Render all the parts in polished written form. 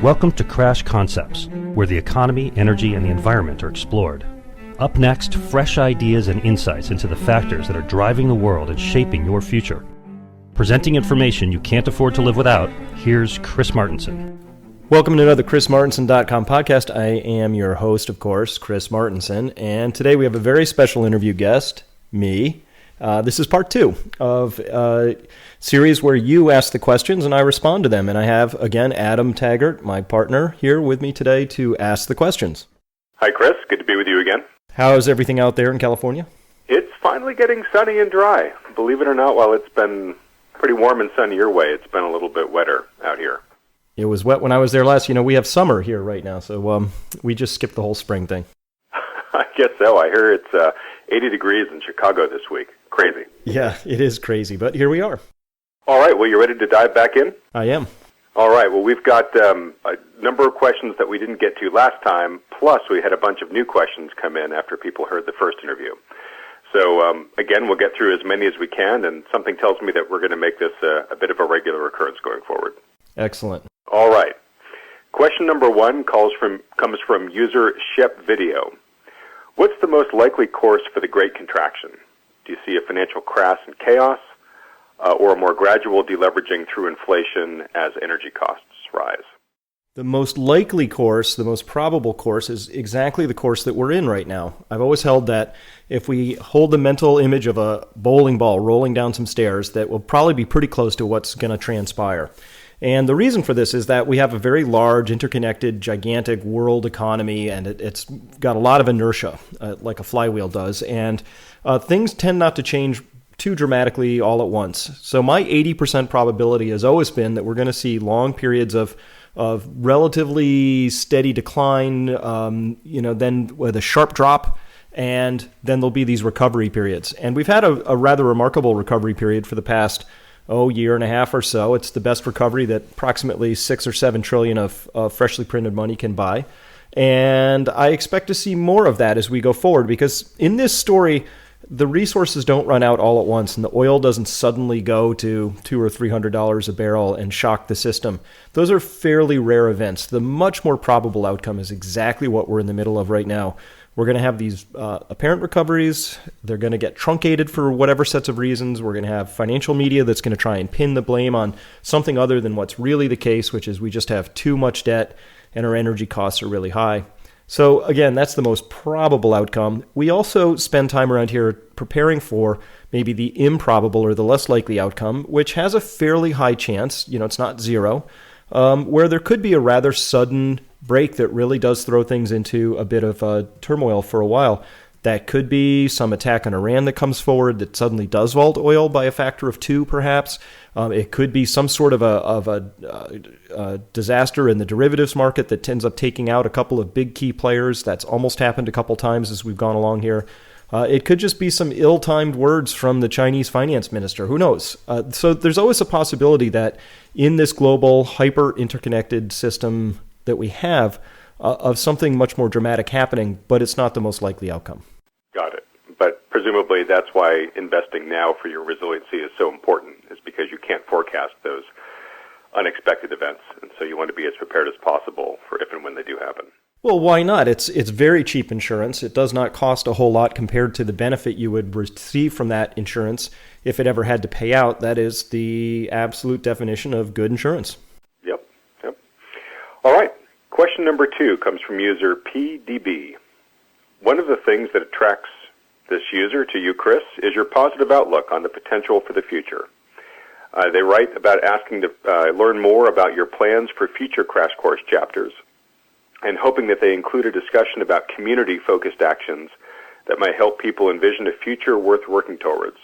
Welcome to Crash Concepts, where the economy, energy, and the environment are explored. Up next, fresh ideas and insights into the factors that are driving the world and shaping your future. Presenting information you can't afford to live without, here's Chris Martenson. Welcome to another ChrisMartenson.com podcast. I am your host, of course, Chris Martenson, and today we have a very special interview guest, me. This is part 2 of a series where you ask the questions and I respond to them. And I have, again, Adam Taggart, my partner, here with me today to ask the questions. Hi, Chris. Good to be with you again. How's everything out there in California? It's finally getting sunny and dry. Believe it or not, while it's been pretty warm and sunny your way, it's been a little bit wetter out here. It was wet when I was there last. We have summer here right now, so we just skipped the whole spring thing. I guess so. I hear it's 80 degrees in Chicago this week. Crazy. Yeah, it is crazy, but here we are. All right. Well, you ready to dive back in? I am. All right. Well, we've got a number of questions that we didn't get to last time, plus we had a bunch of new questions come in after people heard the first interview. So, again, we'll get through as many as we can, and something tells me that we're going to make this a bit of a regular occurrence going forward. Excellent. All right. Question number 1 comes from user Shep Video. What's the most likely course for the Great Contraction? Do you see a financial crash and chaos, or a more gradual deleveraging through inflation as energy costs rise? The most likely course, the most probable course, is exactly the course that we're in right now. I've always held that if we hold the mental image of a bowling ball rolling down some stairs, that will probably be pretty close to what's going to transpire. And the reason for this is that we have a very large, interconnected, gigantic world economy, and it's got a lot of inertia, like a flywheel does, and things tend not to change too dramatically all at once. So my 80% probability has always been that we're going to see long periods of relatively steady decline, then with a sharp drop, and then there'll be these recovery periods. And we've had a rather remarkable recovery period for the past year and a half or so. It's the best recovery that approximately 6 or 7 trillion of freshly printed money can buy. And I expect to see more of that as we go forward, because in this story, the resources don't run out all at once, and the oil doesn't suddenly go to $200 or $300 a barrel and shock the system. Those are fairly rare events. The much more probable outcome is exactly what we're in the middle of right now. We're going to have these apparent recoveries. They're going to get truncated for whatever sets of reasons. We're going to have financial media that's going to try and pin the blame on something other than what's really the case, which is we just have too much debt and our energy costs are really high. So again, that's the most probable outcome. We also spend time around here preparing for maybe the improbable or the less likely outcome, which has a fairly high chance, it's not zero, where there could be a rather sudden break that really does throw things into a bit of turmoil for a while. That could be some attack on Iran that comes forward that suddenly does vault oil by a factor of 2, perhaps. It could be some sort of a disaster in the derivatives market that ends up taking out a couple of big key players. That's almost happened a couple times as we've gone along here. It could just be some ill-timed words from the Chinese finance minister. Who knows? So there's always a possibility that in this global hyper-interconnected system that we have, of something much more dramatic happening, but it's not the most likely outcome. Got it. But presumably that's why investing now for your resiliency is so important, is because you can't forecast those unexpected events, and so you want to be as prepared as possible for if and when they do happen. Well, why not? It's very cheap insurance. It does not cost a whole lot compared to the benefit you would receive from that insurance if it ever had to pay out. That is the absolute definition of good insurance. Yep. All right. Question number 2 comes from user PDB. One of the things that attracts this user to you, Chris, is your positive outlook on the potential for the future. They write about asking to learn more about your plans for future Crash Course chapters and hoping that they include a discussion about community-focused actions that might help people envision a future worth working towards.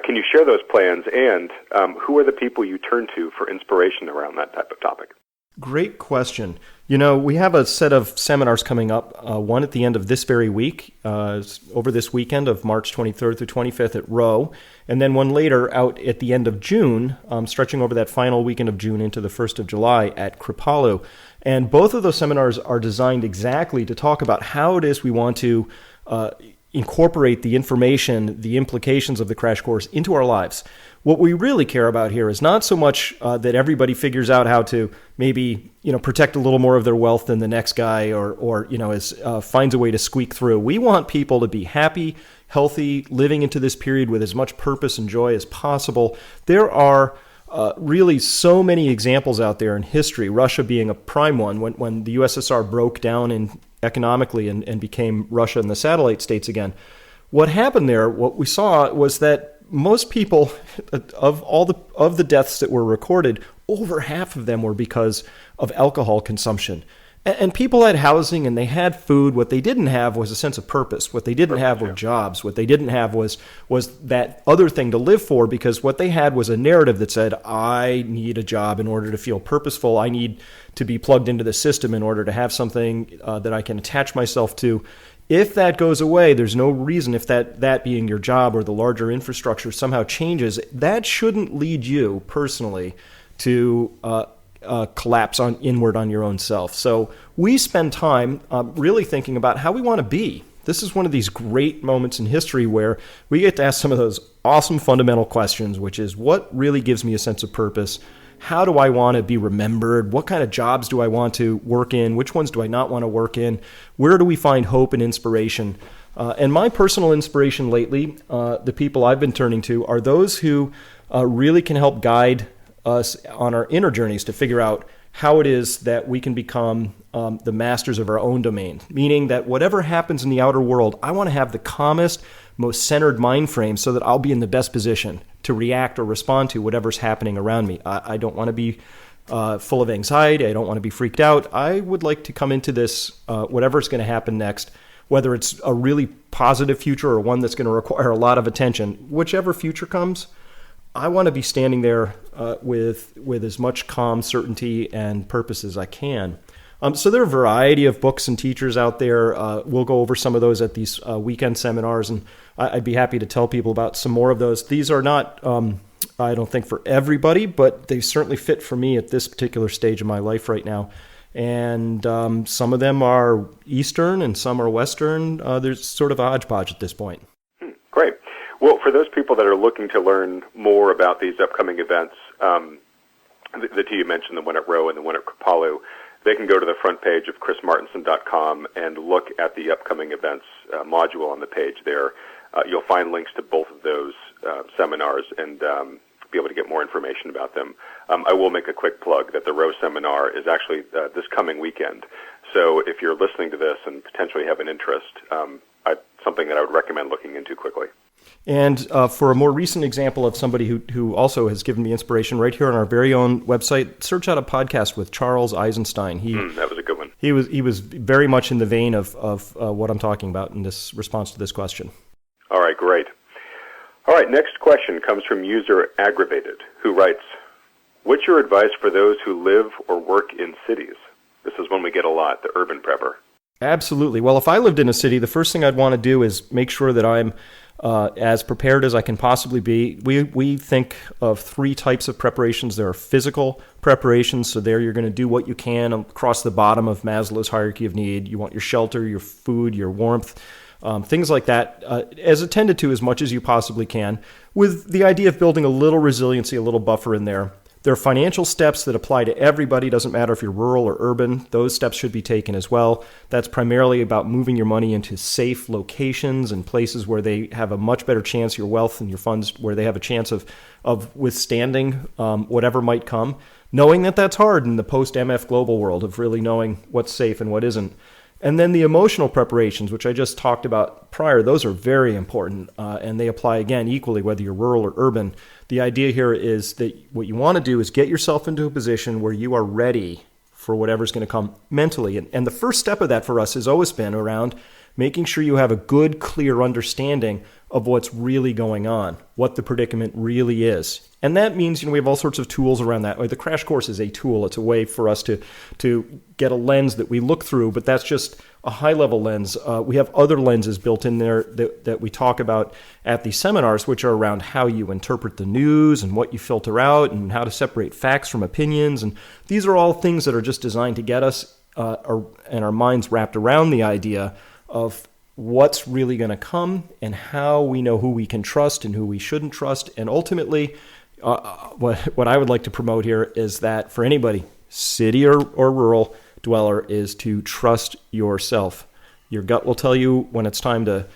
Can you share those plans, and who are the people you turn to for inspiration around that type of topic? Great question. We have a set of seminars coming up, one at the end of this very week, over this weekend of March 23rd through 25th at Roe, and then one later out at the end of June, stretching over that final weekend of June into the 1st of July at Kripalu. And both of those seminars are designed exactly to talk about how it is we want to incorporate the information, the implications of the crash course into our lives. What we really care about here is not so much that everybody figures out how to maybe protect a little more of their wealth than the next guy, or finds a way to squeak through. We want people to be happy, healthy, living into this period with as much purpose and joy as possible. There are really so many examples out there in history, Russia being a prime one. When the USSR broke down economically and became Russia and the satellite states again, what happened there, what we saw was that most people, of the deaths that were recorded, over half of them were because of alcohol consumption. And people had housing and they had food. What they didn't have was a sense of purpose. What they didn't have were jobs. What they didn't have was that other thing to live for, because what they had was a narrative that said, I need a job in order to feel purposeful. I need to be plugged into the system in order to have something that I can attach myself to. If that goes away, there's no reason, if that being your job or the larger infrastructure somehow changes, that shouldn't lead you personally to collapse inward on your own self. So we spend time really thinking about how we want to be. This is one of these great moments in history where we get to ask some of those awesome fundamental questions, which is, what really gives me a sense of purpose? How do I want to be remembered? What kind of jobs do I want to work in? Which ones do I not want to work in? Where do we find hope and inspiration? And my personal inspiration lately, the people I've been turning to, are those who really can help guide us on our inner journeys to figure out how it is that we can become the masters of our own domain. Meaning that whatever happens in the outer world, I want to have the calmest, most centered mind frame so that I'll be in the best position to react or respond to whatever's happening around me. I don't want to be full of anxiety. I don't want to be freaked out. I would like to come into this, whatever's going to happen next, whether it's a really positive future or one that's going to require a lot of attention, whichever future comes, I want to be standing there with as much calm, certainty, and purpose as I can. So there are a variety of books and teachers out there. We'll go over some of those at these weekend seminars, and I'd be happy to tell people about some more of those. These are not, I don't think, for everybody, but they certainly fit for me at this particular stage of my life right now. And some of them are Eastern and some are Western. There's sort of a hodgepodge at this point. Great. Well, for those people that are looking to learn more about these upcoming events, the two you mentioned, the one at Roe and the one at Kripalu, they can go to the front page of chrismartinson.com and look at the upcoming events module on the page there. You'll find links to both of those seminars and be able to get more information about them. I will make a quick plug that the Roe seminar is actually this coming weekend. So if you're listening to this and potentially have an interest, something that I would recommend looking into quickly. And for a more recent example of somebody who also has given me inspiration, right here on our very own website, search out a podcast with Charles Eisenstein. That was a good one. He was very much in the vein of what I'm talking about in this response to this question. All right, great. All right, next question comes from user Aggravated, who writes, what's your advice for those who live or work in cities? This is one we get a lot, the urban prepper. Absolutely. Well, if I lived in a city, the first thing I'd want to do is make sure that I'm as prepared as I can possibly be. We think of three types of preparations. There are physical preparations, so there you're going to do what you can across the bottom of Maslow's hierarchy of need. You want your shelter, your food, your warmth, things like that, as attended to as much as you possibly can, with the idea of building a little resiliency, a little buffer in there. There are financial steps that apply to everybody. Doesn't matter if you're rural or urban. Those steps should be taken as well. That's primarily about moving your money into safe locations and places where they have a much better chance, your wealth and your funds, where they have a chance of withstanding whatever might come. Knowing that that's hard in the post-MF global world of really knowing what's safe and what isn't. And then the emotional preparations, which I just talked about prior, those are very important, and they apply, again, equally whether you're rural or urban. The idea here is that what you want to do is get yourself into a position where you are ready for whatever's going to come mentally. And the first step of that for us has always been around making sure you have a good, clear understanding of what's really going on, what the predicament really is. And that means, we have all sorts of tools around that. The crash course is a tool. It's a way for us to get a lens that we look through, but that's just a high-level lens. We have other lenses built in there that we talk about at these seminars, which are around how you interpret the news and what you filter out and how to separate facts from opinions. And these are all things that are just designed to get us and our minds wrapped around the idea of what's really going to come and how we know who we can trust and who we shouldn't trust. And ultimately, what I would like to promote here is that for anybody, city or rural dweller, is to trust yourself. Your gut will tell you when it's time to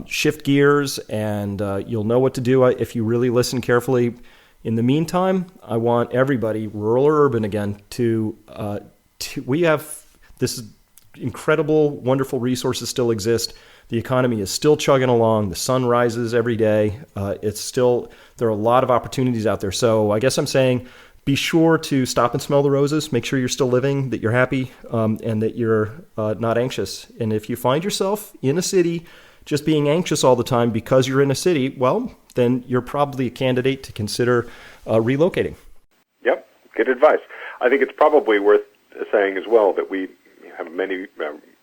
shift gears, and you'll know what to do if you really listen carefully. In the meantime, I want everybody, rural or urban again, we have this incredible, wonderful resources still exist. The economy is still chugging along. The sun rises every day. There are a lot of opportunities out there. So I guess I'm saying, be sure to stop and smell the roses. Make sure you're still living, that you're happy, and that you're not anxious. And if you find yourself in a city just being anxious all the time because you're in a city, well, then you're probably a candidate to consider relocating. Yep, good advice. I think it's probably worth saying as well that we have many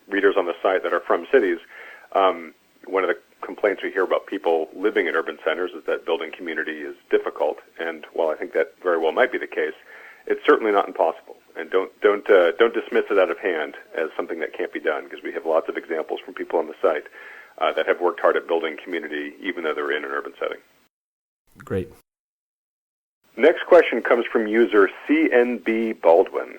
readers on the site that are from cities. One of the complaints we hear about people living in urban centers is that building community is difficult. And while I think that very well might be the case, it's certainly not impossible. And don't dismiss it out of hand as something that can't be done, because we have lots of examples from people on the site that have worked hard at building community, even though they're in an urban setting. Great. Next question comes from user CNB Baldwin.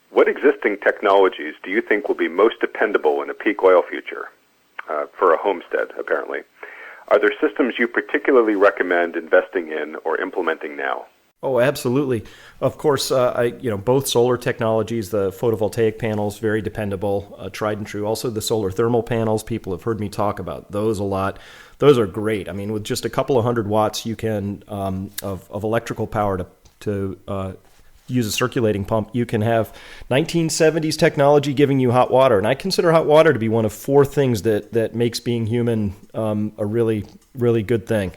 What existing technologies do you think will be most dependable in a peak oil future? For a homestead, apparently. Are there systems you particularly recommend investing in or implementing now? Oh, absolutely. Of course, both solar technologies, the photovoltaic panels, very dependable, tried and true. Also, the solar thermal panels, people have heard me talk about those a lot. Those are great. I mean, with just a couple of 100 watts, you can of electrical power to use a circulating pump, you can have 1970s technology giving you hot water. And I consider hot water to be one of 4 things that makes being human a really, really good thing.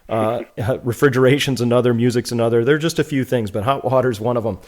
Refrigeration's another, music's another. There are just a few things, but hot water's one of them.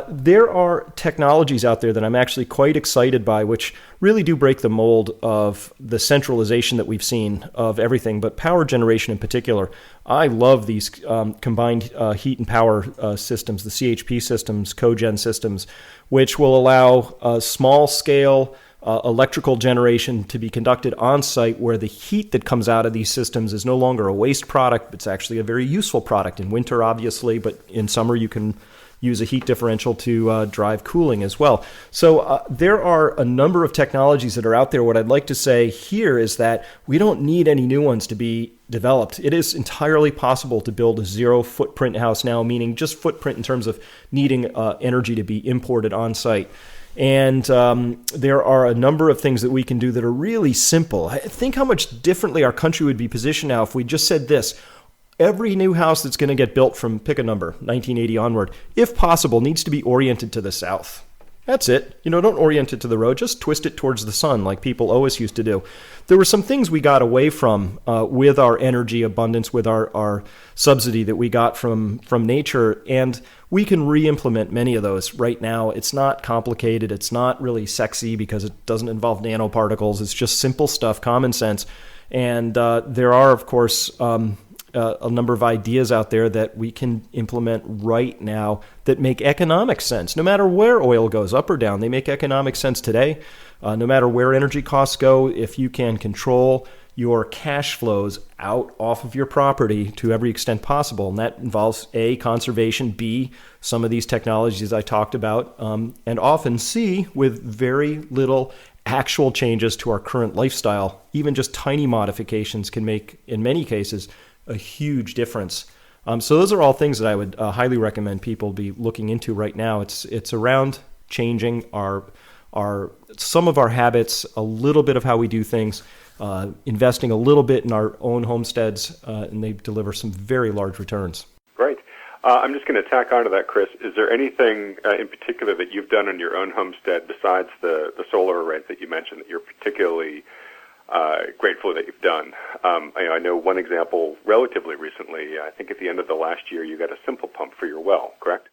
There are technologies out there that I'm actually quite excited by, which really do break the mold of the centralization that we've seen of everything, but power generation in particular. I love these combined heat and power systems, the CHP systems, cogen systems, which will allow small-scale electrical generation to be conducted on site, where the heat that comes out of these systems is no longer a waste product. It's actually a very useful product in winter, obviously, but in summer you can use a heat differential to drive cooling as well. So there are a number of technologies that are out there. What I'd like to say here is that we don't need any new ones to be developed. It is entirely possible to build a zero footprint house now, meaning just footprint in terms of needing energy to be imported on site. And there are a number of things that we can do that are really simple. Think how much differently our country would be positioned now if we just said this: every new house that's going to get built from, pick a number, 1980 onward, if possible, needs to be oriented to the south. That's it. Don't orient it to the road. Just twist it towards the sun like people always used to do. There were some things we got away from with our energy abundance, with our subsidy that we got from nature, and we can re-implement many of those right now. It's not complicated. It's not really sexy because it doesn't involve nanoparticles. It's just simple stuff, common sense. And there are, of course, a number of ideas out there that we can implement right now that make economic sense. No matter where oil goes, up or down, they make economic sense today. No matter where energy costs go, if you can control your cash flows out off of your property to every extent possible, and that involves A, conservation, B, some of these technologies I talked about, and often C, with very little actual changes to our current lifestyle. Even just tiny modifications can make, in many cases, a huge difference. So those are all things that I would highly recommend people be looking into right now. It's around changing some of our habits, a little bit of how we do things, investing a little bit in our own homesteads, and they deliver some very large returns. Great. I'm just going to tack onto that, Chris. Is there anything in particular that you've done on your own homestead besides the solar arrays that you mentioned that you're particularly grateful that you've done? I know one example relatively recently, I think at the end of the last year, you got a simple pump for your well, correct?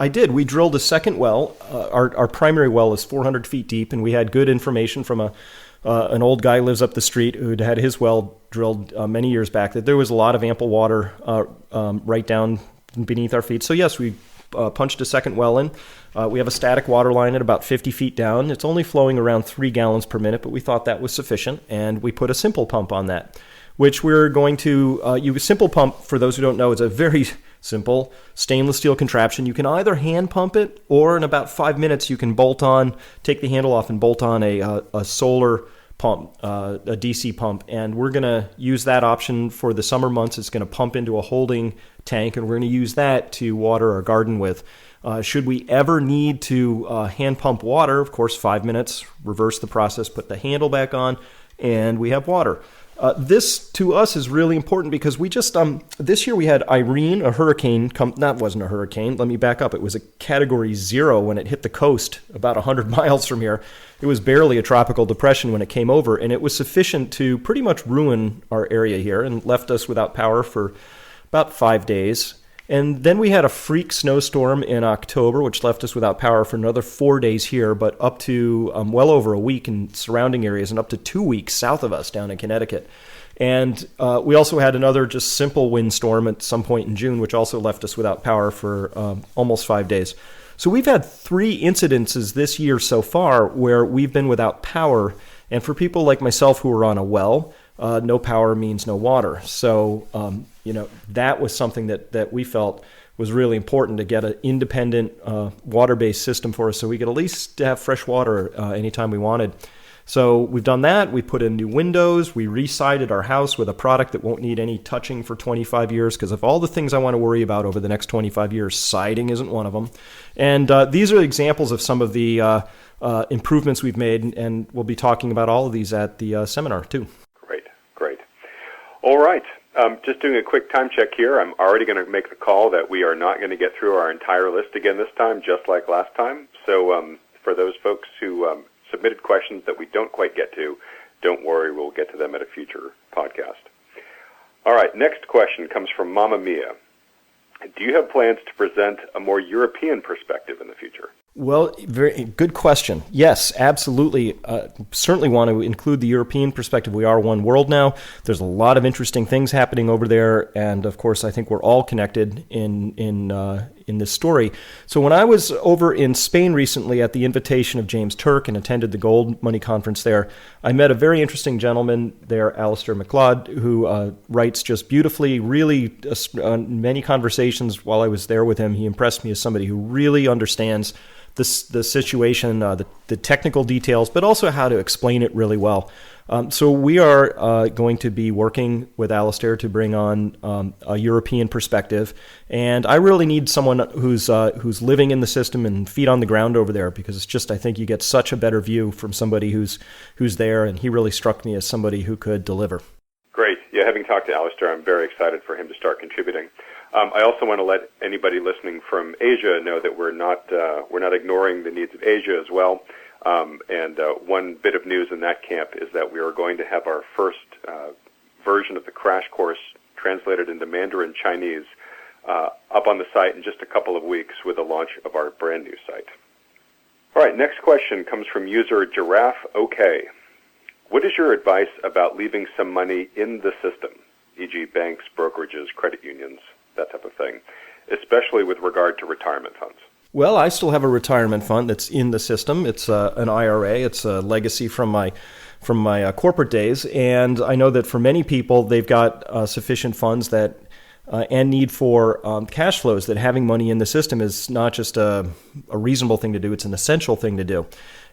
I did. We drilled a second well. Our primary well is 400 feet deep, and we had good information from an old guy who lives up the street who'd had his well drilled many years back, that there was a lot of ample water right down beneath our feet. So yes, we punched a second well in. We have a static water line at about 50 feet down. It's only flowing around 3 gallons per minute, but we thought that was sufficient, and we put a simple pump on that, which we're going to use. Simple pump, for those who don't know, is a very, Simple stainless steel contraption. You can either hand pump it, or in about 5 minutes you can take the handle off and bolt on a solar pump, a DC pump. And we're going to use that option for the summer months. It's going to pump into a holding tank, and we're going to use that to water our garden with. Should we ever need to hand pump water, of course, 5 minutes, reverse the process, put the handle back on, and we have water. This, to us, is really important because we just, this year we had Irene, a hurricane, that wasn't a hurricane, let me back up. It was a category 0 when it hit the coast about 100 miles from here. It was barely a tropical depression when it came over, and it was sufficient to pretty much ruin our area here and left us without power for about 5 days. And then we had a freak snowstorm in October, which left us without power for another 4 days here, but up to well over a week in surrounding areas and up to 2 weeks south of us down in Connecticut. And we also had another just simple windstorm at some point in June, which also left us without power for almost 5 days. So we've had 3 incidences this year so far where we've been without power. And for people like myself who are on a well, no power means no water. So, that was something that we felt was really important to get an independent water-based system for us so we could at least have fresh water anytime we wanted. So we've done that. We put in new windows. We re-sided our house with a product that won't need any touching for 25 years because of all the things I want to worry about over the next 25 years, siding isn't one of them. And these are examples of some of the improvements we've made, and we'll be talking about all of these at the seminar too. Great. All right. Just doing a quick time check here. I'm already going to make the call that we are not going to get through our entire list again this time, just like last time. So for those folks who submitted questions that we don't quite get to, don't worry, we'll get to them at a future podcast. All right, next question comes from Mama Mia. Do you have plans to present a more European perspective in the future? Well, very good question. Yes, absolutely. Certainly want to include the European perspective. We are one world now. There's a lot of interesting things happening over there, and of course, I think we're all connected in this story. So when I was over in Spain recently at the invitation of James Turk and attended the Gold Money Conference there, I met a very interesting gentleman there, Alistair MacLeod, who writes just beautifully. Really, many conversations while I was there with him, he impressed me as somebody who really understands the situation, the technical details, but also how to explain it really well. So we are going to be working with Alistair to bring on a European perspective, and I really need someone who's living in the system and feet on the ground over there, because it's just, I think you get such a better view from somebody who's there, and he really struck me as somebody who could deliver. Great. Yeah, having talked to Alistair, I'm very excited for him to start contributing. I also want to let anybody listening from Asia know that we're not ignoring the needs of Asia as well. And one bit of news in that camp is that we are going to have our first version of the crash course translated into Mandarin Chinese up on the site in just a couple of weeks with the launch of our brand new site. All right, next question comes from user Giraffe OK. What is your advice about leaving some money in the system, e.g. banks, brokerages, credit unions, that type of thing, especially with regard to retirement funds? Well, I still have a retirement fund that's in the system. It's an IRA. It's a legacy from my corporate days, and I know that for many people, they've got sufficient funds that and need for cash flows, that having money in the system is not just a reasonable thing to do, it's an essential thing to do.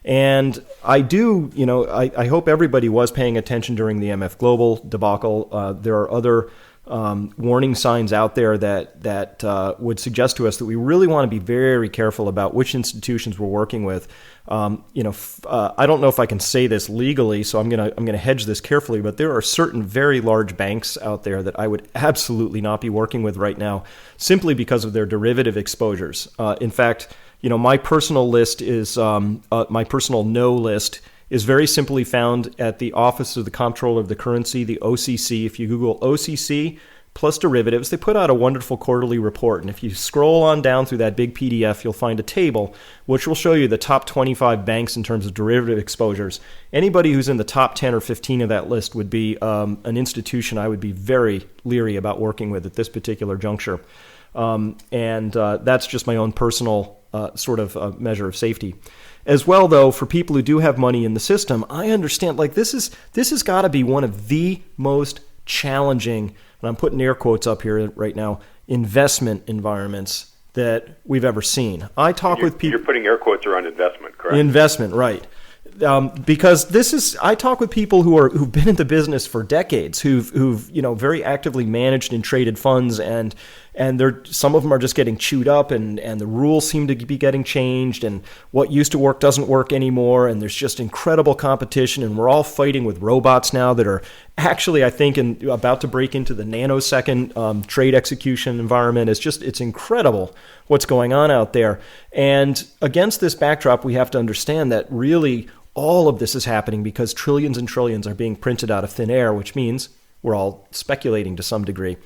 And I do, I hope everybody was paying attention during the MF Global debacle. There are other warning signs out there that would suggest to us that we really want to be very careful about which institutions we're working with. I don't know if I can say this legally, so I'm gonna hedge this carefully. But there are certain very large banks out there that I would absolutely not be working with right now, simply because of their derivative exposures. In fact, my personal list is my personal no list is very simply found at the Office of the Comptroller of the Currency, the OCC. If you Google OCC plus derivatives, they put out a wonderful quarterly report. And if you scroll on down through that big PDF, you'll find a table which will show you the top 25 banks in terms of derivative exposures. Anybody who's in the top 10 or 15 of that list would be an institution I would be very leery about working with at this particular juncture. And that's just my own personal sort of measure of safety. As well, though, for people who do have money in the system, I understand, this has got to be one of the most challenging, and I'm putting air quotes up here right now, investment environments that we've ever seen. I talk with people. You're putting air quotes around investment, correct? Investment, right. Because I talk with people who've been in the business for decades, who've very actively managed and traded funds, and some of them are just getting chewed up, and the rules seem to be getting changed, and what used to work doesn't work anymore, and there's just incredible competition, and we're all fighting with robots now that are actually, I think, about to break into the nanosecond trade execution environment. It's incredible what's going on out there, and against this backdrop, we have to understand that really all of this is happening because trillions and trillions are being printed out of thin air, which means we're all speculating to some degree.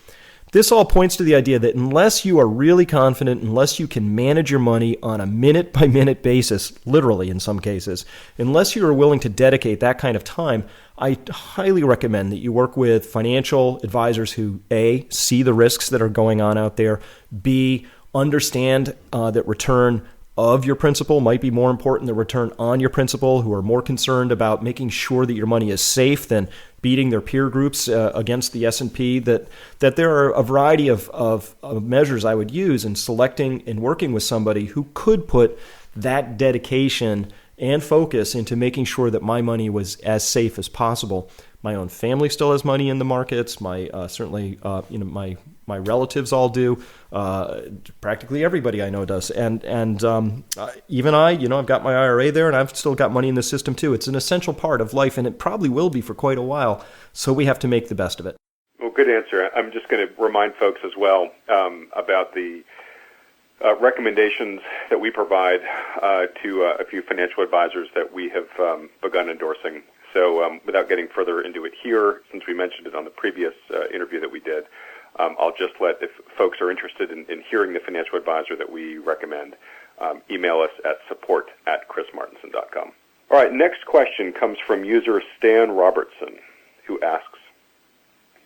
This all points to the idea that unless you are really confident, unless you can manage your money on a minute-by-minute basis, literally in some cases, unless you are willing to dedicate that kind of time, I highly recommend that you work with financial advisors who, A, see the risks that are going on out there, B, understand that return of your principal might be more important than return on your principal, who are more concerned about making sure that your money is safe than beating their peer groups against the S&P, that there are a variety of measures I would use in selecting and working with somebody who could put that dedication and focus into making sure that my money was as safe as possible. My own family still has money in the markets. My relatives all do. Practically everybody I know does. And even I've got my IRA there, and I've still got money in the system too. It's an essential part of life, and it probably will be for quite a while. So we have to make the best of it. Well, good answer. I'm just going to remind folks as well about the recommendations that we provide to a few financial advisors that we have begun endorsing. So without getting further into it here, since we mentioned it on the previous interview that we did, I'll just let, if folks are interested in hearing the financial advisor that we recommend, email us at support@chrismartinson.com. All right, next question comes from user Stan Robertson, who asks,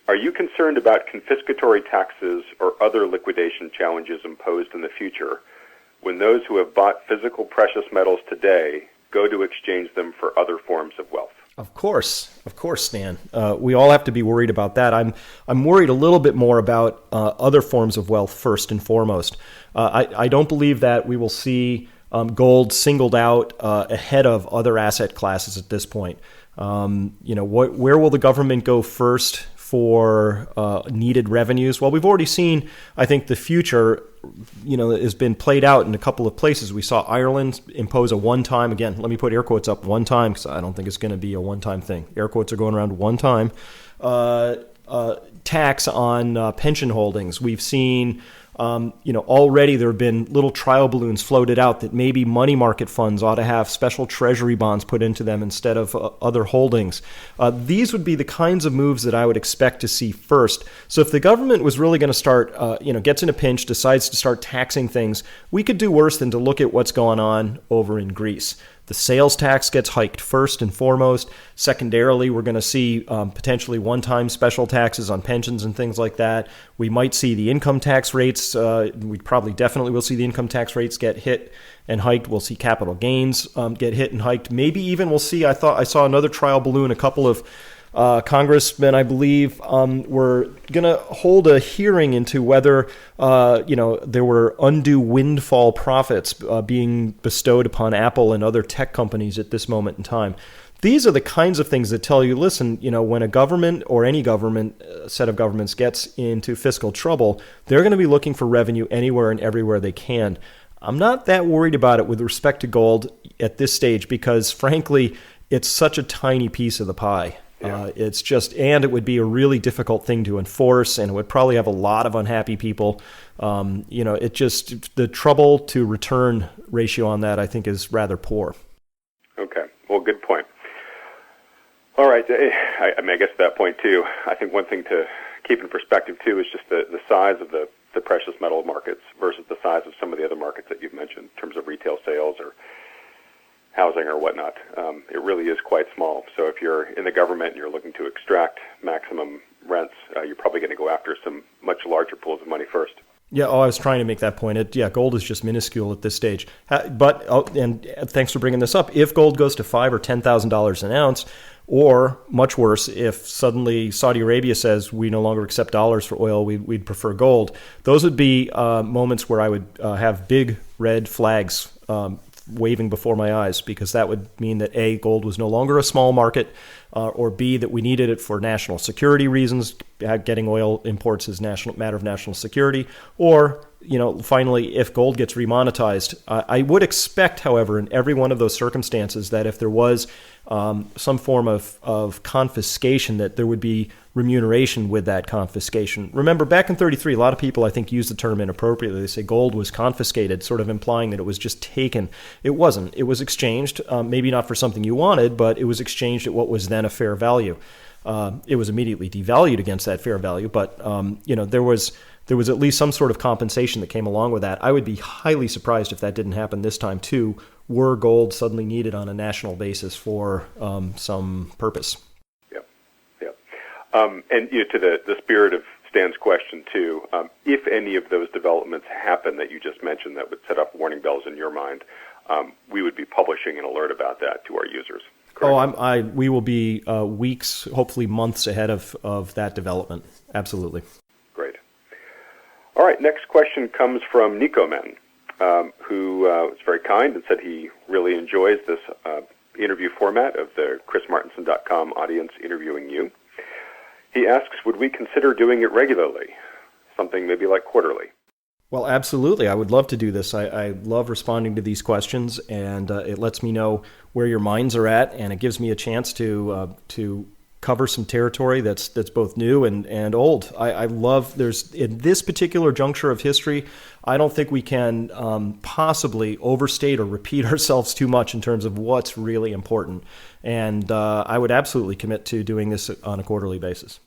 are you concerned about confiscatory taxes or other liquidation challenges imposed in the future when those who have bought physical precious metals today go to exchange them for other forms of wealth? Of course, Stan. We all have to be worried about that. I'm worried a little bit more about other forms of wealth first and foremost. I don't believe that we will see gold singled out ahead of other asset classes at this point. Where will the government go first for needed revenues? Well, we've already seen, I think, the future, has been played out in a couple of places. We saw Ireland impose a one-time, again, let me put air quotes up, one time, because I don't think it's going to be a one-time thing. Air quotes are going around one time. Tax on pension holdings. We've seen already there have been little trial balloons floated out that maybe money market funds ought to have special treasury bonds put into them instead of other holdings. These would be the kinds of moves that I would expect to see first. So if the government was really going to start, gets in a pinch, decides to start taxing things, we could do worse than to look at what's going on over in Greece. The sales tax gets hiked first and foremost. Secondarily, we're going to see potentially one-time special taxes on pensions and things like that. We might see the income tax rates. We probably definitely will see the income tax rates get hit and hiked. We'll see capital gains get hit and hiked. Maybe even we'll see, I saw another trial balloon, a couple of congressmen, I believe, were going to hold a hearing into whether, there were undue windfall profits being bestowed upon Apple and other tech companies at this moment in time. These are the kinds of things that tell you, listen, when a government or any government, set of governments gets into fiscal trouble, they're going to be looking for revenue anywhere and everywhere they can. I'm not that worried about it with respect to gold at this stage because, frankly, it's such a tiny piece of the pie. Yeah. And it would be a really difficult thing to enforce, and it would probably have a lot of unhappy people. The trouble to return ratio on that, I think, is rather poor. Okay. Well, good point. All right. I guess at that point, too, I think one thing to keep in perspective, too, is just the size of the precious metal markets versus the size of some of the other markets that you've mentioned in terms of retail sales or housing or whatnot. It really is quite small. So if you're in the government and you're looking to extract maximum rents, you're probably going to go after some much larger pools of money first. Yeah, I was trying to make that point. Gold is just minuscule at this stage. And thanks for bringing this up. If gold goes to $5,000 or $10,000 an ounce, or much worse, if suddenly Saudi Arabia says we no longer accept dollars for oil, we'd prefer gold, those would be moments where I would have big red flags waving before my eyes, because that would mean that A, gold was no longer a small market, or B, that we needed it for national security reasons. Getting oil imports is matter of national security. Or, finally, if gold gets remonetized, I would expect, however, in every one of those circumstances, that if there was some form of confiscation, that there would be remuneration with that confiscation. Remember, back in 1933, a lot of people, I think, use the term inappropriately. They say gold was confiscated, sort of implying that it was just taken. It wasn't. It was exchanged, maybe not for something you wanted, but it was exchanged at what was then a fair value. It was immediately devalued against that fair value, but there was at least some sort of compensation that came along with that. I would be highly surprised if that didn't happen this time too, were gold suddenly needed on a national basis for some purpose. And to the spirit of Stan's question too, if any of those developments happen that you just mentioned that would set up warning bells in your mind, we would be publishing an alert about that to our users. Correct? We will be weeks, hopefully months ahead of that development. Absolutely. Great. All right, next question comes from Nico Men, who was very kind and said he really enjoys this interview format of the chrismartinson.com audience interviewing you. He asks, would we consider doing it regularly, something maybe like quarterly? Well, absolutely. I would love to do this. I love responding to these questions, and it lets me know where your minds are at, and it gives me a chance to cover some territory that's both new and old. I love, in this particular juncture of history, I don't think we can possibly overstate or repeat ourselves too much in terms of what's really important. And I would absolutely commit to doing this on a quarterly basis.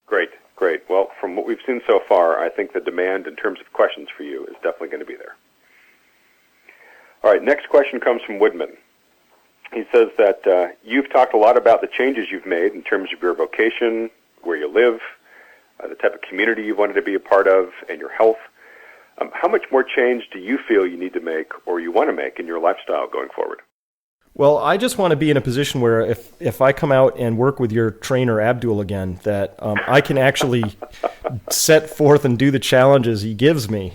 Great. Well, from what we've seen so far, I think the demand in terms of questions for you is definitely going to be there. All right, next question comes from Woodman. He says that you've talked a lot about the changes you've made in terms of your vocation, where you live, the type of community you wanted to be a part of, and your health. How much more change do you feel you need to make or you want to make in your lifestyle going forward? Well, I just want to be in a position where if I come out and work with your trainer, Abdul, again, that I can actually set forth and do the challenges he gives me.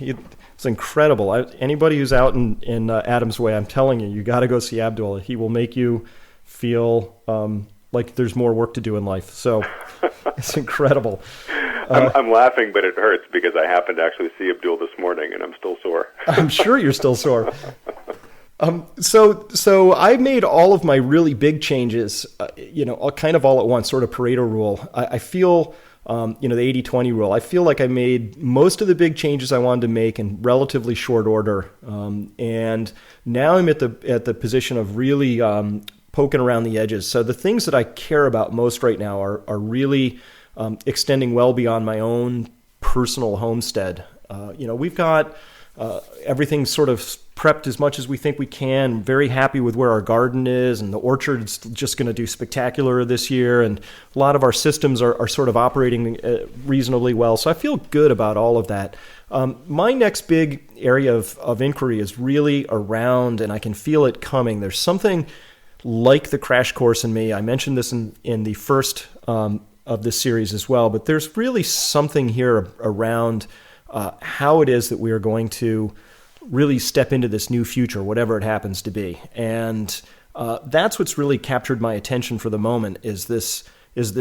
It's incredible. Anybody who's out in Adam's Way, I'm telling you, you got to go see Abdul. He will make you feel like there's more work to do in life. So it's incredible. I'm laughing, but it hurts because I happened to actually see Abdul this morning, and I'm still sore. I'm sure you're still sore. So I made all of my really big changes, kind of all at once, sort of Pareto rule. I feel, the 80-20 rule. I feel like I made most of the big changes I wanted to make in relatively short order. And now I'm at the position of really poking around the edges. So the things that I care about most right now are really extending well beyond my own personal homestead. We've got everything sort of prepped as much as we think we can. Very happy with where our garden is, and the orchard's just going to do spectacular this year. And a lot of our systems are sort of operating reasonably well. So I feel good about all of that. My next big area of inquiry is really around, and I can feel it coming. There's something like the crash course in me. I mentioned this in the first of this series as well, but there's really something here around how it is that we are going to really step into this new future, whatever it happens to be. And that's what's really captured my attention for the moment, is this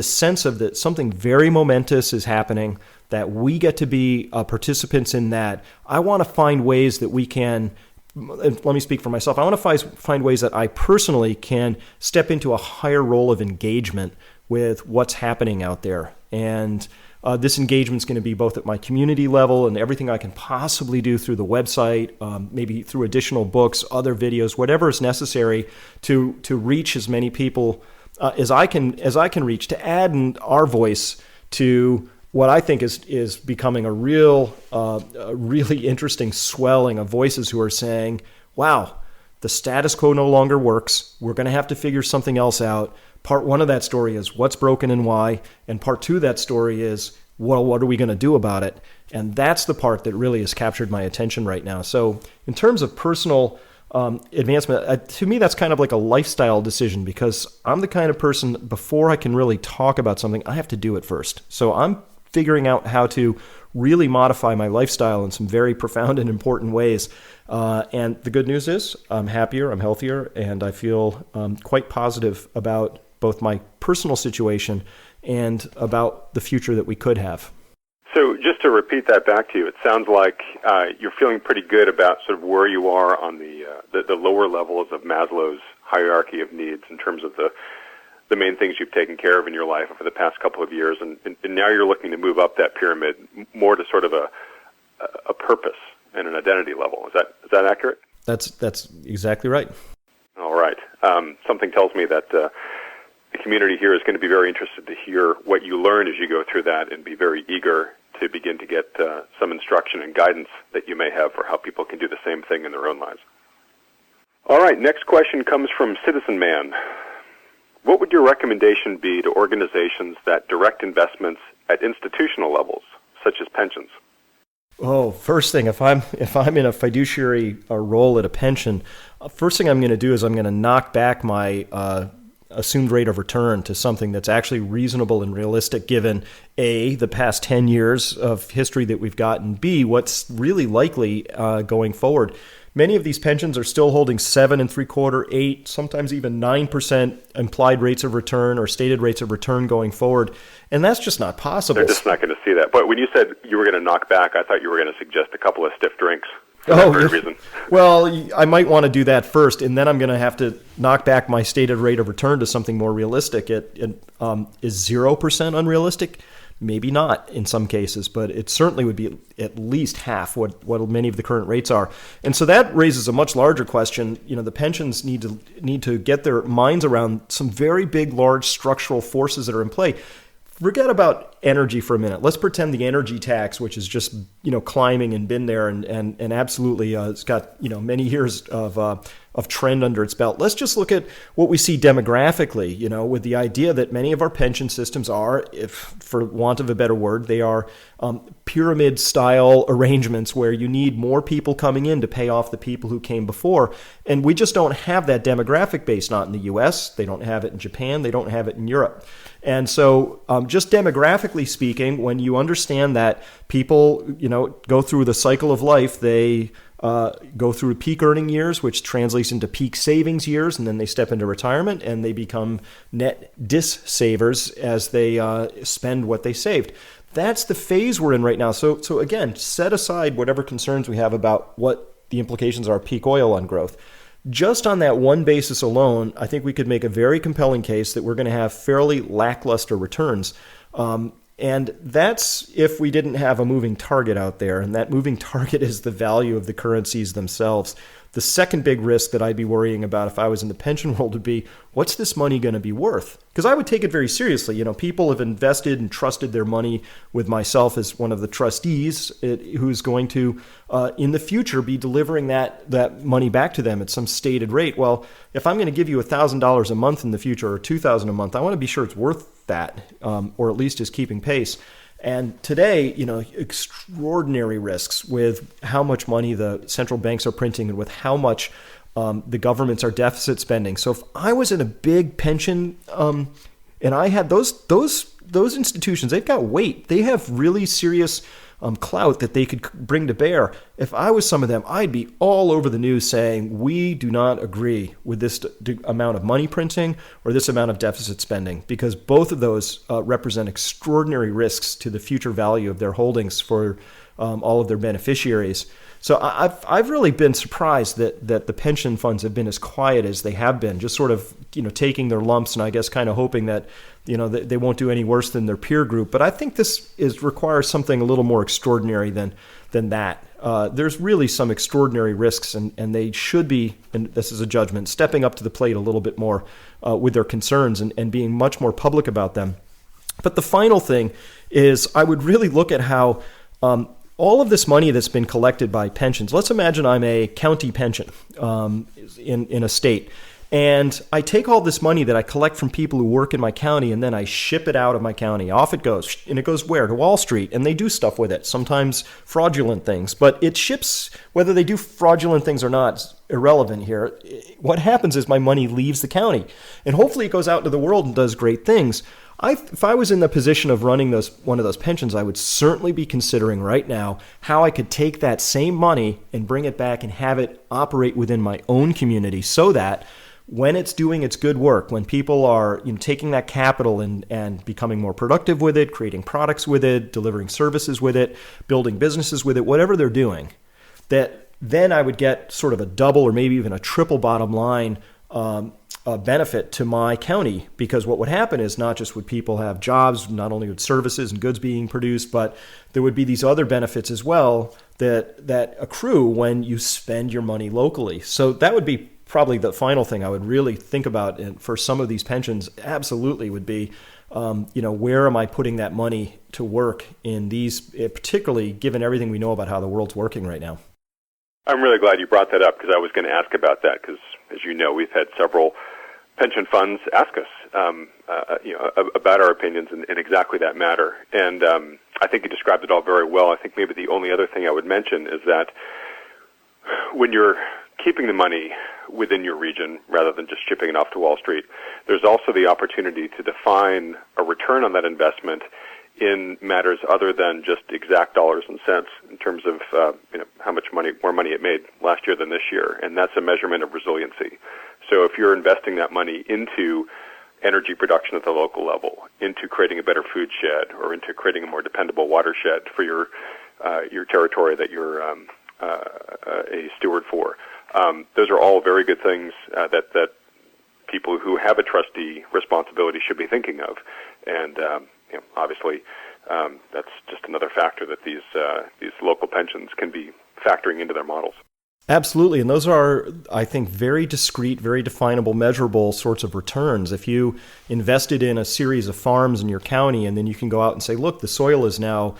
sense of that something very momentous is happening, that we get to be participants in that. I want to find ways that we can, let me speak for myself, I want to find ways that I personally can step into a higher role of engagement with what's happening out there. And this engagement is going to be both at my community level and everything I can possibly do through the website, maybe through additional books, other videos, whatever is necessary to reach as many people as I can reach, to add our voice to what I think is becoming a really interesting swelling of voices who are saying, wow, the status quo no longer works. We're going to have to figure something else out. Part one of that story is what's broken and why. And part two of that story is, well, what are we going to do about it? And that's the part that really has captured my attention right now. So in terms of personal advancement, to me, that's kind of like a lifestyle decision, because I'm the kind of person, before I can really talk about something, I have to do it first. So I'm figuring out how to really modify my lifestyle in some very profound and important ways. And the good news is I'm happier, I'm healthier, and I feel quite positive about both my personal situation and about the future that we could have. So just to repeat that back to you, it sounds like you're feeling pretty good about sort of where you are on the lower levels of Maslow's hierarchy of needs in terms of the main things you've taken care of in your life over the past couple of years, and now you're looking to move up that pyramid more to sort of a purpose and an identity level. Is that accurate? That's exactly right. All right. Something tells me that the community here is going to be very interested to hear what you learn as you go through that, and be very eager to begin to get some instruction and guidance that you may have for how people can do the same thing in their own lives. All right, next question comes from Citizen Man. What would your recommendation be to organizations that direct investments at institutional levels, such as pensions? Oh, first thing, if I'm in a fiduciary role at a pension, first thing I'm going to do is I'm going to knock back my assumed rate of return to something that's actually reasonable and realistic, given A, the past 10 years of history that we've got, and B, what's really likely going forward. Many of these pensions are still holding 7 3/4, 8, sometimes even 9% implied rates of return or stated rates of return going forward, and that's just not possible. They're just not going to see that. But when you said you were going to knock back, I thought you were going to suggest a couple of stiff drinks. Reason. Well, I might want to do that first, and then I'm going to have to knock back my stated rate of return to something more realistic. Is 0% unrealistic? Maybe not in some cases, but it certainly would be at least half what many of the current rates are. And so that raises a much larger question. The pensions need to get their minds around some very big, large structural forces that are in play. Forget about energy for a minute. Let's pretend the energy tax, which is just climbing and been there and absolutely it's got many years of trend under its belt. Let's just look at what we see demographically. With the idea that many of our pension systems are, if for want of a better word, they are pyramid style arrangements where you need more people coming in to pay off the people who came before, and we just don't have that demographic base. Not in the U.S. They don't have it in Japan. They don't have it in Europe. And so just demographically speaking, when you understand that people, go through the cycle of life, they go through peak earning years, which translates into peak savings years, and then they step into retirement and they become net dis-savers as they spend what they saved. That's the phase we're in right now. So again, set aside whatever concerns we have about what the implications are of peak oil on growth. Just on that one basis alone, I think we could make a very compelling case that we're going to have fairly lackluster returns. And that's if we didn't have a moving target out there, and that moving target is the value of the currencies themselves. The second big risk that I'd be worrying about if I was in the pension world would be, what's this money going to be worth? Because I would take it very seriously. People have invested and trusted their money with myself as one of the trustees who's going to, in the future, be delivering that money back to them at some stated rate. Well, if I'm going to give you $1,000 a month in the future or $2,000 a month, I want to be sure it's worth that, or at least is keeping pace. And today, extraordinary risks with how much money the central banks are printing and with how much the governments are deficit spending. So if I was in a big pension and I had those institutions, they've got weight. They have really serious clout that they could bring to bear. If I was some of them, I'd be all over the news saying, we do not agree with this amount of money printing or this amount of deficit spending, because both of those represent extraordinary risks to the future value of their holdings for all of their beneficiaries. So I've really been surprised that the pension funds have been as quiet as they have been, just sort of taking their lumps and I guess kind of hoping that they won't do any worse than their peer group. But I think this requires something a little more extraordinary than that. There's really some extraordinary risks, and they should be, and this is a judgment, stepping up to the plate a little bit more with their concerns and being much more public about them. But the final thing is I would really look at how all of this money that's been collected by pensions, let's imagine I'm a county pension in a state, And I take all this money that I collect from people who work in my county, and then I ship it out of my county. Off it goes. And it goes where? To Wall Street. And they do stuff with it, sometimes fraudulent things. But it ships, whether they do fraudulent things or not, is irrelevant here. What happens is my money leaves the county. And hopefully it goes out into the world and does great things. If I was in the position of running one of those pensions, I would certainly be considering right now how I could take that same money and bring it back and have it operate within my own community, so that when it's doing its good work, when people are taking that capital and becoming more productive with it, creating products with it, delivering services with it, building businesses with it, whatever they're doing, that then I would get sort of a double or maybe even a triple bottom line benefit to my county. Because what would happen is not just would people have jobs, not only would services and goods being produced, but there would be these other benefits as well that accrue when you spend your money locally. So that would be probably the final thing I would really think about for some of these pensions. Absolutely would be, where am I putting that money to work in these, particularly given everything we know about how the world's working right now. I'm really glad you brought that up, because I was going to ask about that, because as you know, we've had several pension funds ask us about our opinions in exactly that matter. And I think you described it all very well. I think maybe the only other thing I would mention is that when you're keeping the money within your region rather than just shipping it off to Wall Street, there's also the opportunity to define a return on that investment in matters other than just exact dollars and cents in terms of how much more money it made last year than this year, and that's a measurement of resiliency. So if you're investing that money into energy production at the local level, into creating a better food shed, or into creating a more dependable watershed for your territory that you're a steward for, those are all very good things that people who have a trustee responsibility should be thinking of. And obviously, that's just another factor that these local pensions can be factoring into their models. Absolutely. And those are, I think, very discrete, very definable, measurable sorts of returns. If you invested in a series of farms in your county, and then you can go out and say, look, the soil is now,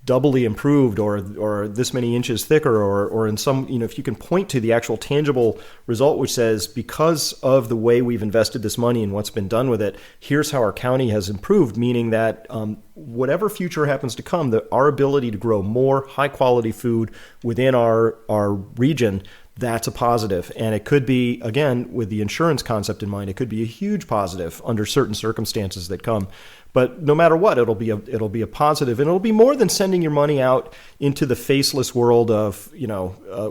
doubly improved, or this many inches thicker, or in some, if you can point to the actual tangible result, which says, because of the way we've invested this money and what's been done with it, here's how our county has improved, meaning that whatever future happens to come, our ability to grow more high quality food within our region, that's a positive. And it could be, again, with the insurance concept in mind, it could be a huge positive under certain circumstances that come. But no matter what, it'll be a positive, and it'll be more than sending your money out into the faceless world of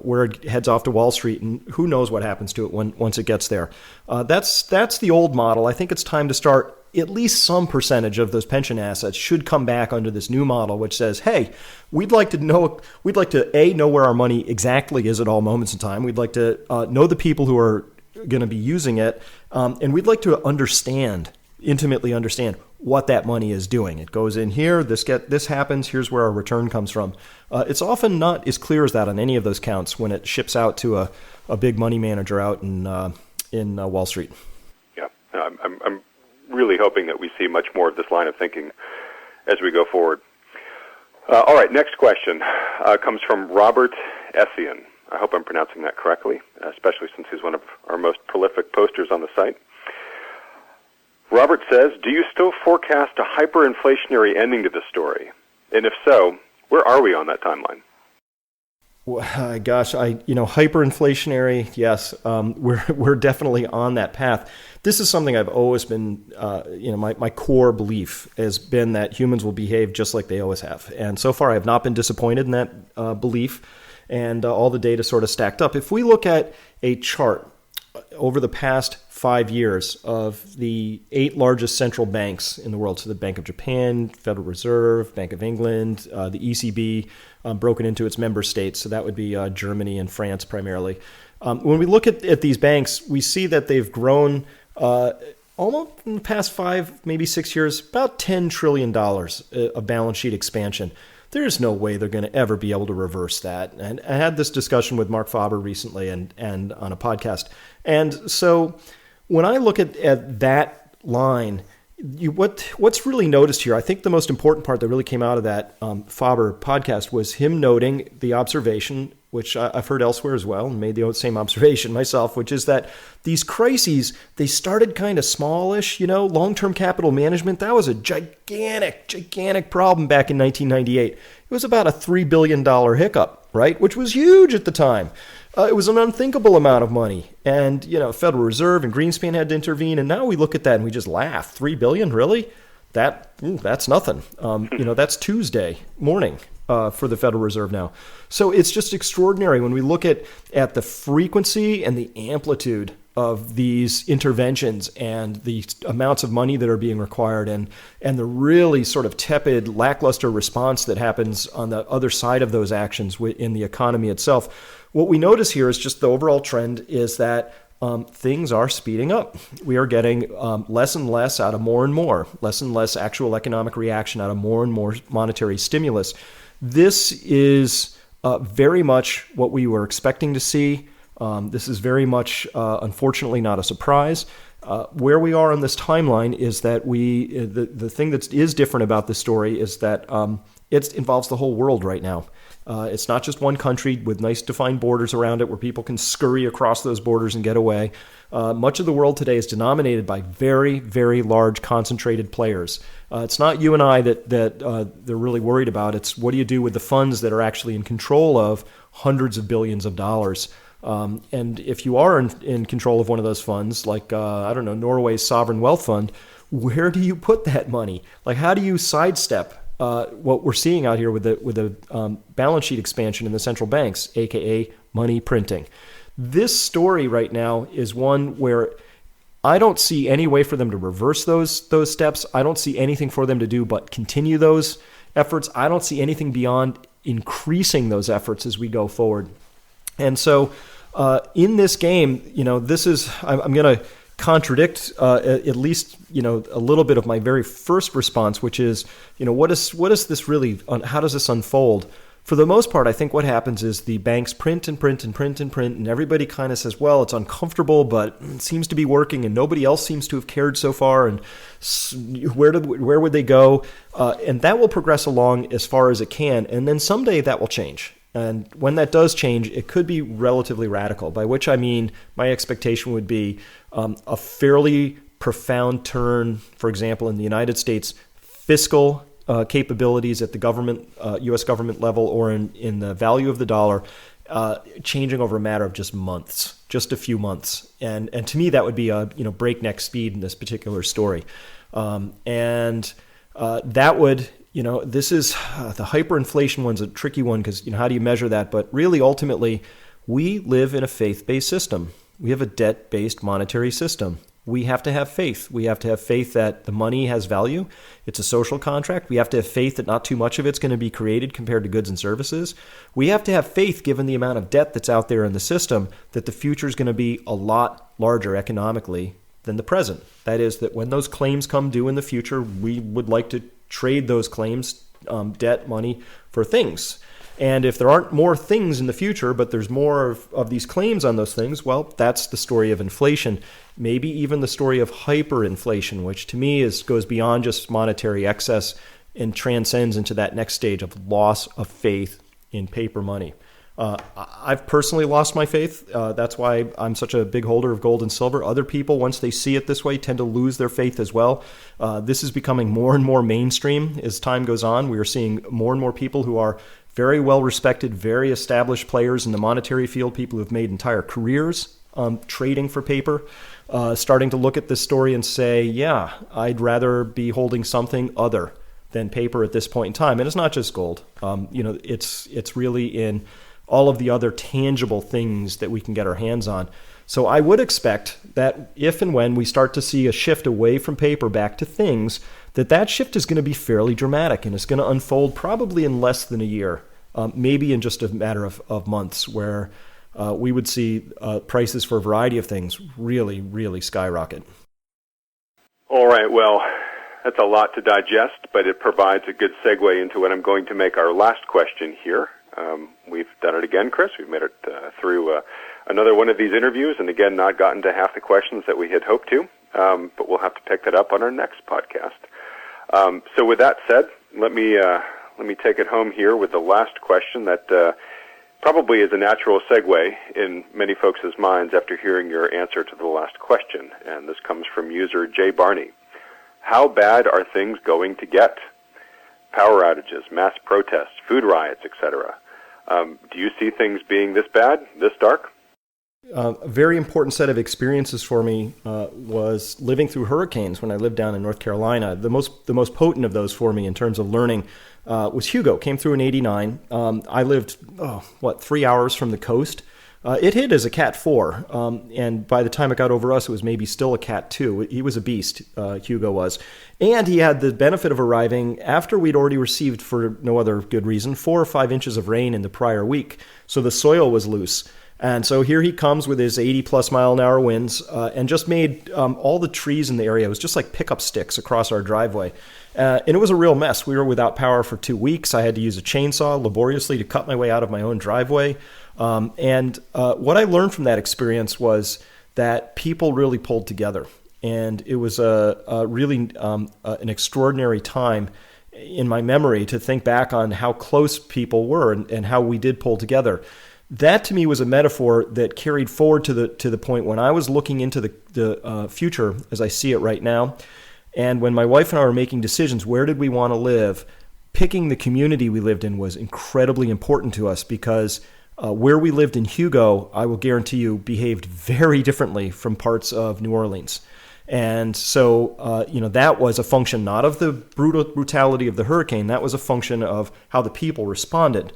where it heads off to Wall Street, and who knows what happens to it once it gets there. That's the old model. I think it's time to start. At least some percentage of those pension assets should come back under this new model, which says, hey, we'd like to know where our money exactly is at all moments in time. We'd like to know the people who are going to be using it, and we'd like to intimately understand what that money is doing. It goes in here, this happens, here's where our return comes from. It's often not as clear as that on any of those counts when it ships out to a big money manager out in Wall Street. Yeah, I'm really hoping that we see much more of this line of thinking as we go forward. All right, next question comes from Robert Essian. I hope I'm pronouncing that correctly, especially since he's one of our most prolific posters on the site. Robert says, do you still forecast a hyperinflationary ending to this story? And if so, where are we on that timeline? Well, gosh, hyperinflationary, yes, we're definitely on that path. This is something I've always been, my core belief has been that humans will behave just like they always have. And so far, I have not been disappointed in that belief, and all the data sort of stacked up. If we look at a chart over the past 5 years of the 8 largest central banks in the world, so the Bank of Japan, Federal Reserve, Bank of England, the ECB, broken into its member states, so that would be Germany and France primarily. When we look at these banks, we see that they've grown almost in the past 5, maybe 6 years, about $10 trillion of balance sheet expansion. There's no way they're going to ever be able to reverse that. And I had this discussion with Mark Faber recently and on a podcast. And so when I look at that line, What's really noticed here, I think the most important part that really came out of that Faber podcast was him noting the observation, which I've heard elsewhere as well, and made the same observation myself, which is that these crises, they started kind of smallish. Long-term capital management, that was a gigantic problem back in 1998. It was about a $3 billion hiccup, right? Which was huge at the time. It was an unthinkable amount of money. And, Federal Reserve and Greenspan had to intervene. And now we look at that and we just laugh. $3 billion, really? That's nothing. That's Tuesday morning for the Federal Reserve now. So it's just extraordinary when we look at the frequency and the amplitude of these interventions and the amounts of money that are being required and the really sort of tepid, lackluster response that happens on the other side of those actions in the economy itself. What we notice here is just the overall trend is that things are speeding up. We are getting less and less out of more and more, less and less actual economic reaction out of more and more monetary stimulus. This is very much what we were expecting to see. This is very much, unfortunately, not a surprise. Where we are on this timeline is that the thing that is different about this story is that it involves the whole world right now. It's not just one country with nice defined borders around it where people can scurry across those borders and get away. Much of the world today is denominated by very, very large concentrated players. It's not you and I that they're really worried about. It's what do you do with the funds that are actually in control of hundreds of billions of dollars. And if you are in control of one of those funds, like, Norway's sovereign wealth fund, where do you put that money? Like, how do you sidestep what we're seeing out here with the balance sheet expansion in the central banks, aka money printing? This story right now is one where I don't see any way for them to reverse those steps. I don't see anything for them to do but continue those efforts. I don't see anything beyond increasing those efforts as we go forward. And so in this game, I'm going to contradict at least, a little bit of my very first response, which is, what is this really, how does this unfold? For the most part, I think what happens is the banks print and print and print and print, and everybody kind of says, well, it's uncomfortable, but it seems to be working, and nobody else seems to have cared so far, and where would they go? And that will progress along as far as it can, and then someday that will change. And when that does change, it could be relatively radical, by which I mean my expectation would be a fairly profound turn, for example, in the United States, fiscal capabilities at the government, U.S. government level, or in the value of the dollar, changing over a matter of just months, just a few months. And to me, that would be a breakneck speed in this particular story. That would... this is the hyperinflation one's a tricky one because, how do you measure that? But really, ultimately, we live in a faith-based system. We have a debt-based monetary system. We have to have faith. We have to have faith that the money has value. It's a social contract. We have to have faith that not too much of it's going to be created compared to goods and services. We have to have faith, given the amount of debt that's out there in the system, that the future is going to be a lot larger economically than the present. That is, that when those claims come due in the future, we would like to trade those claims, debt, money, for things. And if there aren't more things in the future, but there's more of these claims on those things, well, that's the story of inflation. Maybe even the story of hyperinflation, which to me goes beyond just monetary excess and transcends into that next stage of loss of faith in paper money. I've personally lost my faith. That's why I'm such a big holder of gold and silver. Other people, once they see it this way, tend to lose their faith as well. This is becoming more and more mainstream as time goes on. We are seeing more and more people who are very well-respected, very established players in the monetary field, people who have made entire careers trading for paper, starting to look at this story and say, yeah, I'd rather be holding something other than paper at this point in time. And it's not just gold. It's really in all of the other tangible things that we can get our hands on. So I would expect that if and when we start to see a shift away from paper back to things, that shift is going to be fairly dramatic, and it's going to unfold probably in less than a year, maybe in just a matter of months, where we would see prices for a variety of things really, really skyrocket. All right, well, that's a lot to digest, but it provides a good segue into what I'm going to make our last question here. We've done it again, Chris. We've made it through another one of these interviews, and again, not gotten to half the questions that we had hoped to. but we'll have to pick that up on our next podcast. So with that said, let me take it home here with the last question that probably is a natural segue in many folks' minds after hearing your answer to the last question. And this comes from user Jay Barney. How bad are things going to get? Power outages, mass protests, food riots, etc. Do you see things being this bad, this dark? A very important set of experiences for me was living through hurricanes when I lived down in North Carolina. The most potent of those for me in terms of learning was Hugo. Came through in '89. I lived 3 hours from the coast. It hit as a Cat 4, and by the time it got over us, it was maybe still a Cat 2. He was a beast, Hugo was. And he had the benefit of arriving after we'd already received, for no other good reason, 4 or 5 inches of rain in the prior week. So the soil was loose. And so here he comes with his 80-plus mile-an-hour winds and just made all the trees in the area. It was just like pickup sticks across our driveway. And it was a real mess. We were without power for 2 weeks. I had to use a chainsaw laboriously to cut my way out of my own driveway. And what I learned from that experience was that people really pulled together. And it was a really an extraordinary time in my memory to think back on how close people were and how we did pull together. That to me was a metaphor that carried forward to the point when I was looking into the future as I see it right now. And when my wife and I were making decisions, where did we want to live? Picking the community we lived in was incredibly important to us because where we lived in Hugo, I will guarantee you, behaved very differently from parts of New Orleans. And so, that was a function not of the brutality of the hurricane. That was a function of how the people responded.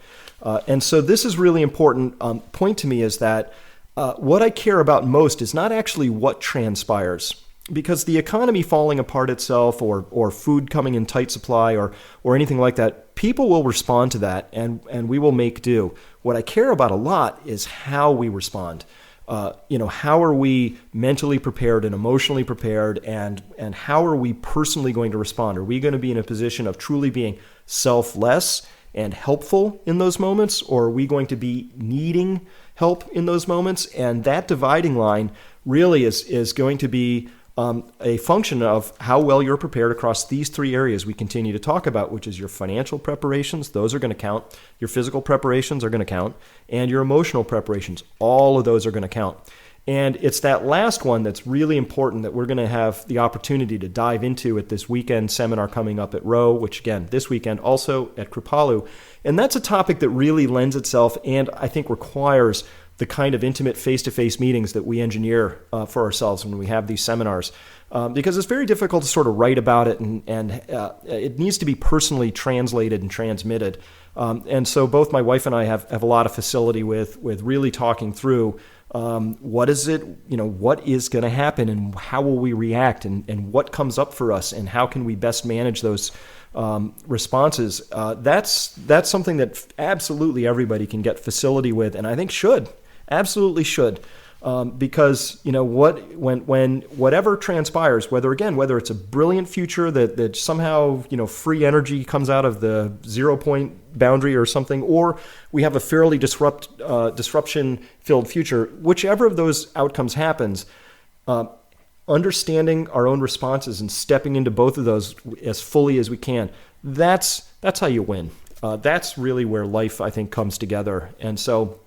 And so this is really important point to me is that what I care about most is not actually what transpires. Because the economy falling apart itself or food coming in tight supply or anything like that, people will respond to that and we will make do. What I care about a lot is how we respond. How are we mentally prepared and emotionally prepared and how are we personally going to respond? Are we going to be in a position of truly being selfless and helpful in those moments, or are we going to be needing help in those moments? And that dividing line really is going to be a function of how well you're prepared across these 3 areas we continue to talk about, which is your financial preparations. Those are going to count. Your physical preparations are going to count. And your emotional preparations. All of those are going to count. And it's that last one that's really important that we're going to have the opportunity to dive into at this weekend seminar coming up at Rowe, which again, this weekend also at Kripalu. And that's a topic that really lends itself and I think requires the kind of intimate face-to-face meetings that we engineer for ourselves when we have these seminars. Because it's very difficult to sort of write about it and it needs to be personally translated and transmitted. And so both my wife and I have a lot of facility with really talking through what is it, what is going to happen and how will we react and what comes up for us and how can we best manage those responses. That's something that absolutely everybody can get facility with and I think absolutely should. Because when whatever transpires, whether it's a brilliant future that somehow free energy comes out of the 0 point boundary or something, or we have a fairly disruption filled future, whichever of those outcomes happens, understanding our own responses and stepping into both of those as fully as we can, that's how you win. That's really where life I think comes together, and so.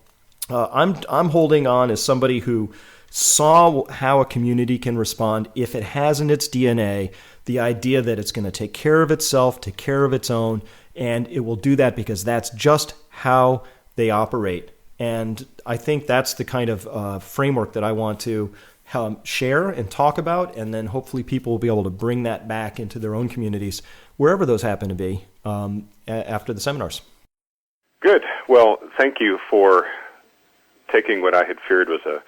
I'm holding on as somebody who saw how a community can respond if it has in its DNA the idea that it's going to take care of itself, take care of its own, and it will do that because that's just how they operate. And I think that's the kind of framework that I want to share and talk about, and then hopefully people will be able to bring that back into their own communities, wherever those happen to be, after the seminars. Good. Well, thank you for taking what I had feared was a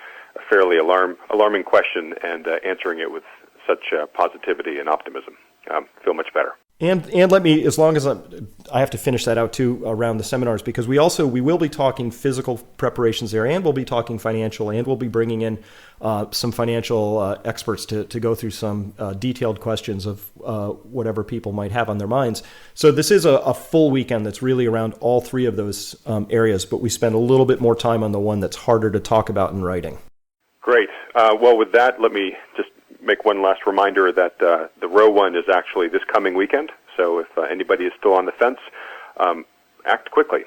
fairly alarming question and answering it with such positivity and optimism. Feel much better. And let me, as long as I have to finish that out too around the seminars, because we will be talking physical preparations there, and we'll be talking financial, and we'll be bringing in some financial experts to go through some detailed questions of whatever people might have on their minds. So this is a full weekend that's really around all 3 of those areas, but we spend a little bit more time on the one that's harder to talk about in writing. Great. Well, with that, let me just make one last reminder that the row one is actually this coming weekend. So if anybody is still on the fence, act quickly.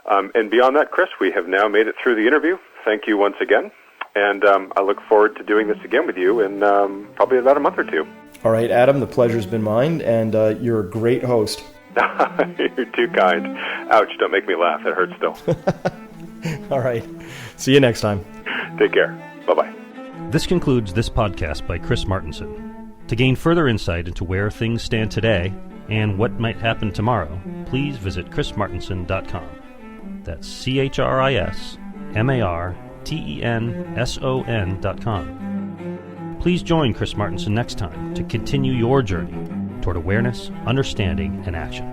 And beyond that, Chris, we have now made it through the interview. Thank you once again. And I look forward to doing this again with you in probably about a month or two. All right, Adam, the pleasure's been mine, and you're a great host. You're too kind. Ouch, don't make me laugh. It hurts still. All right. See you next time. Take care. Bye-bye. This concludes this podcast by Chris Martenson. To gain further insight into where things stand today and what might happen tomorrow, please visit chrismartenson.com. That's CHRISMARTENSON.com. Please join Chris Martenson next time to continue your journey toward awareness, understanding, and action.